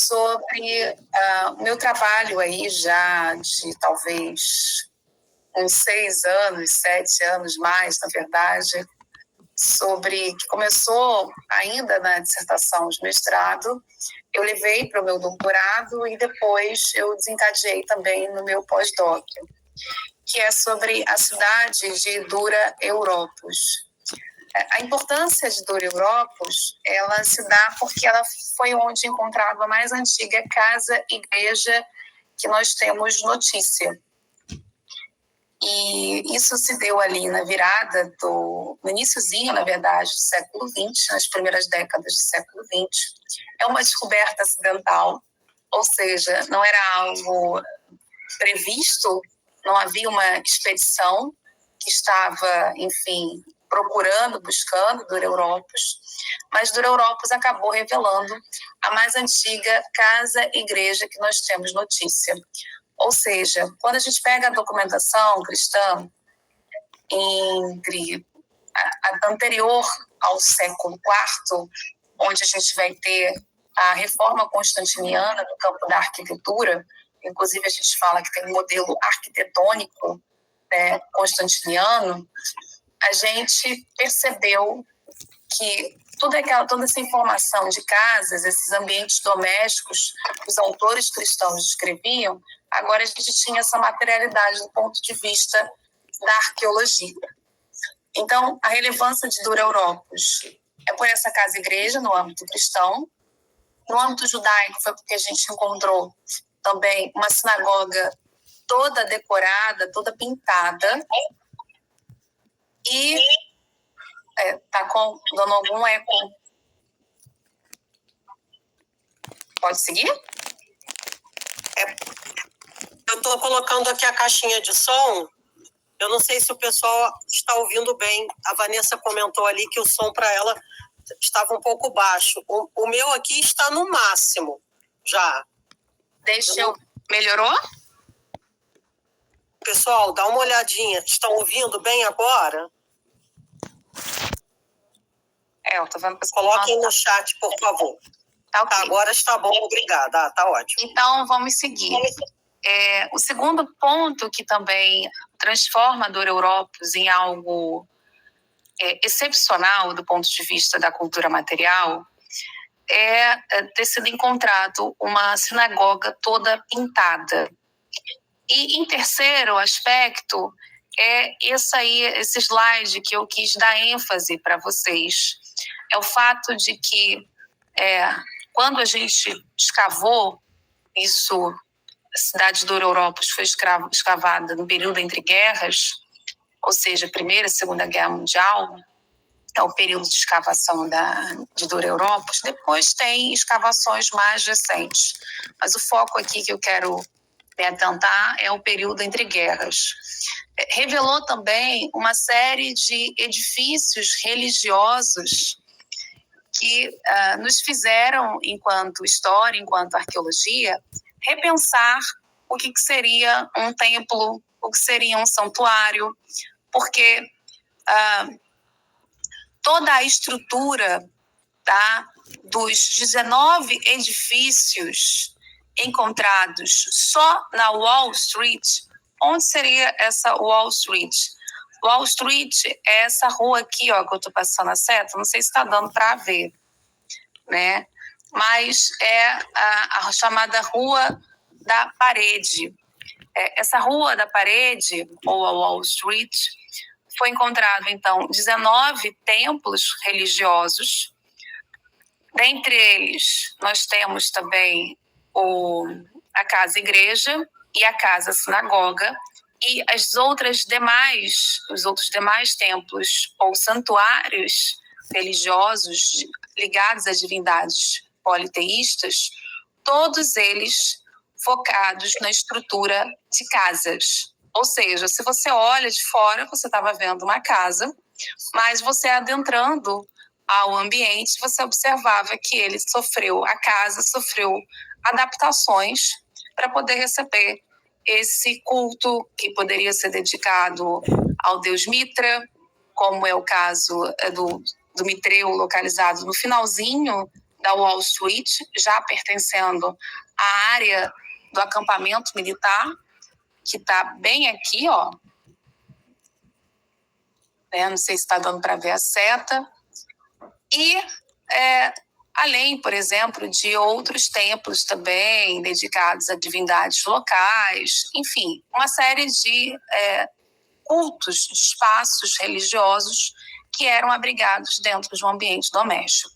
sobre o meu trabalho aí já de talvez uns 6 anos, 7 anos mais, na verdade, sobre que começou ainda na dissertação de mestrado, eu levei para o meu doutorado e depois eu desencadeei também no meu pós-doc, que é sobre a cidade de Dura Europos. A importância de Dura Europos, ela se dá porque ela foi onde encontrava a mais antiga casa-igreja que nós temos notícia. E isso se deu ali na virada no iniciozinho, na verdade, do século XX, nas primeiras décadas do século XX. É uma descoberta acidental, ou seja, não era algo previsto, não havia uma expedição que estava, enfim, procurando, buscando Dura Europos, mas Dura Europos acabou revelando a mais antiga casa-igreja que nós temos notícia. Ou seja, quando a gente pega a documentação cristã anterior ao século IV, onde a gente vai ter a reforma constantiniana no campo da arquitetura, inclusive a gente fala que tem um modelo arquitetônico, né, constantiniano, a gente percebeu que toda essa informação de casas, esses ambientes domésticos que os autores cristãos descreviam, agora a gente tinha essa materialidade do ponto de vista da arqueologia. Então, a relevância de Dura Europos é por essa casa-igreja no âmbito cristão. No âmbito judaico foi porque a gente encontrou também uma sinagoga toda decorada, toda pintada. E tá dando algum eco. Pode seguir? Eu estou colocando aqui a caixinha de som. Eu não sei se o pessoal está ouvindo bem. A Vanessa comentou ali que o som para ela estava um pouco baixo. O meu aqui está no máximo já. Melhorou? Pessoal, dá uma olhadinha. Estão ouvindo bem agora? Eu tô vendo. Coloquem no chat, por favor. Tá, okay. Agora está bom, obrigada. Tá ótimo. Então, vamos seguir. O segundo ponto que também transforma a Dura Europos em algo excepcional do ponto de vista da cultura material é ter sido encontrado uma sinagoga toda pintada. E em terceiro aspecto é esse slide que eu quis dar ênfase para vocês. É o fato de que quando a gente escavou isso, a cidade de Dura Europos foi escavada no período entre guerras, ou seja, Primeira e Segunda Guerra Mundial, é o período de escavação de Dura Europos. Depois tem escavações mais recentes, mas o foco aqui que eu quero me atentar é o período entre guerras. Revelou também uma série de edifícios religiosos que nos fizeram, enquanto história, enquanto arqueologia, repensar o que seria um templo, o que seria um santuário, porque toda a estrutura dos 19 edifícios encontrados só na Wall Street. Onde seria essa Wall Street? Wall Street é essa rua aqui, ó, que eu estou passando a seta, não sei se está dando para ver, né? Mas é a chamada Rua da Parede. Essa Rua da Parede, ou a Wall Street, foi encontrado, então, 19 templos religiosos. Dentre eles, nós temos também a casa-igreja e a casa-sinagoga, e os outros demais templos ou santuários religiosos ligados a divindades politeístas, todos eles focados na estrutura de casas. Ou seja, se você olha de fora, você estava vendo uma casa, mas você adentrando ao ambiente, você observava que a casa sofreu adaptações para poder receber esse culto que poderia ser dedicado ao deus Mitra, como é o caso do Mitreu, localizado no finalzinho da Wall Street, já pertencendo à área do acampamento militar, que está bem aqui, ó. Não sei se está dando para ver a seta. E além, por exemplo, de outros templos também dedicados a divindades locais, enfim, uma série de cultos, de espaços religiosos que eram abrigados dentro de um ambiente doméstico.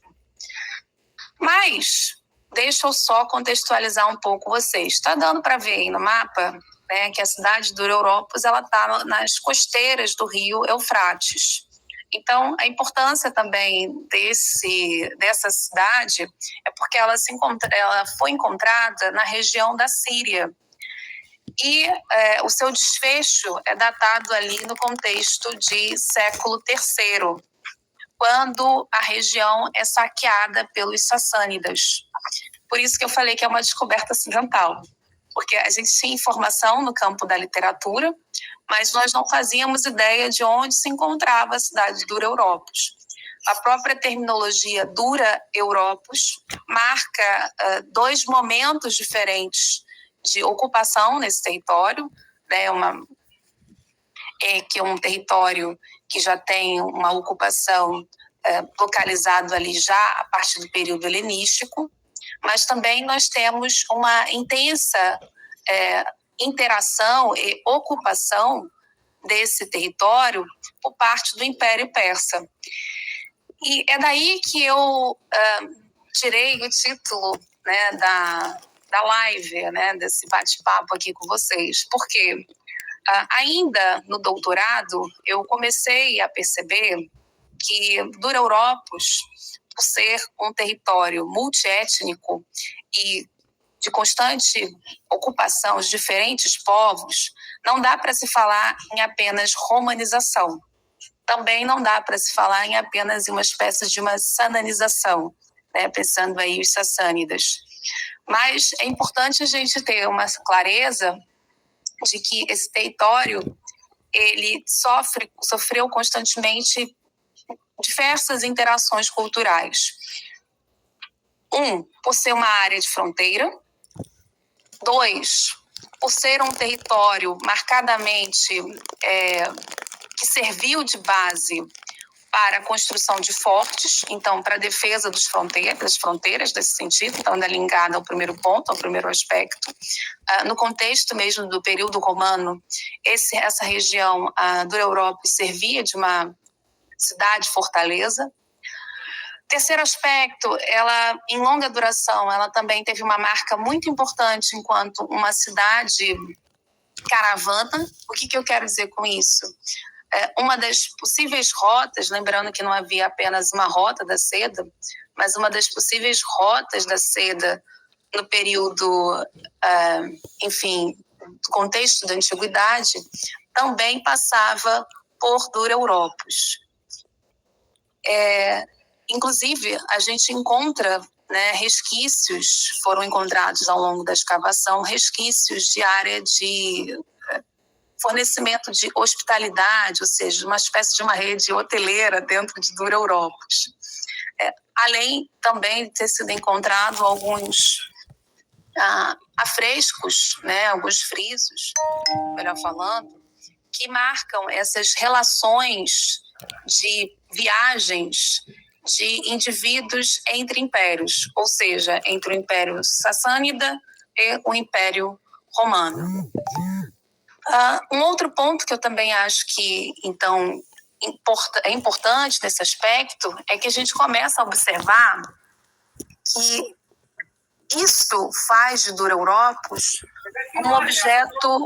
Mas deixa eu só contextualizar um pouco vocês. Está dando para ver aí no mapa, né, que a cidade do Europos está nas costeiras do rio Eufrates. Então, a importância também dessa cidade é porque ela foi encontrada na região da Síria. E o seu desfecho é datado ali no contexto de século III, quando a região é saqueada pelos sassânidas. Por isso que eu falei que é uma descoberta ocidental, porque a gente tinha informação no campo da literatura, mas nós não fazíamos ideia de onde se encontrava a cidade Dura Europos. A própria terminologia Dura Europos marca dois momentos diferentes de ocupação nesse território, né, que é um território que já tem uma ocupação localizado ali já a partir do período helenístico, mas também nós temos uma intensa interação e ocupação desse território por parte do Império Persa. E é daí que eu tirei o título, né, da live, né, desse bate-papo aqui com vocês, porque ainda no doutorado eu comecei a perceber que Dura Europos, por ser um território multiétnico e de constante ocupação de diferentes povos, não dá para se falar em apenas romanização. Também não dá para se falar em apenas uma espécie de uma sananização, né, pensando aí os sassânidas. Mas é importante a gente ter uma clareza de que esse território ele sofreu constantemente diversas interações culturais. Por ser uma área de fronteira. 2, por ser um território marcadamente que serviu de base para a construção de fortes, então para a defesa das fronteiras nesse sentido, então ainda ligada ao primeiro ponto, ao primeiro aspecto. No contexto mesmo do período romano, essa região do Europa servia de uma cidade-fortaleza. Terceiro aspecto, ela, em longa duração, ela também teve uma marca muito importante enquanto uma cidade caravana. O que eu quero dizer com isso? Uma das possíveis rotas, lembrando que não havia apenas uma rota da seda, mas uma das possíveis rotas da seda no período, enfim, do contexto da antiguidade, também passava por Dura Europos. Inclusive, a gente encontra, né, resquícios, foram encontrados ao longo da escavação, resquícios de área de fornecimento de hospitalidade, ou seja, uma espécie de uma rede hoteleira dentro de Dura Europos. Além também de ter sido encontrado alguns afrescos, né, alguns frisos, melhor falando, que marcam essas relações de viagens de indivíduos entre impérios, ou seja, entre o Império Sassânida e o Império Romano. Um outro ponto que eu também acho que, então, é importante nesse aspecto é que a gente começa a observar que isso faz de Dura Europos um objeto...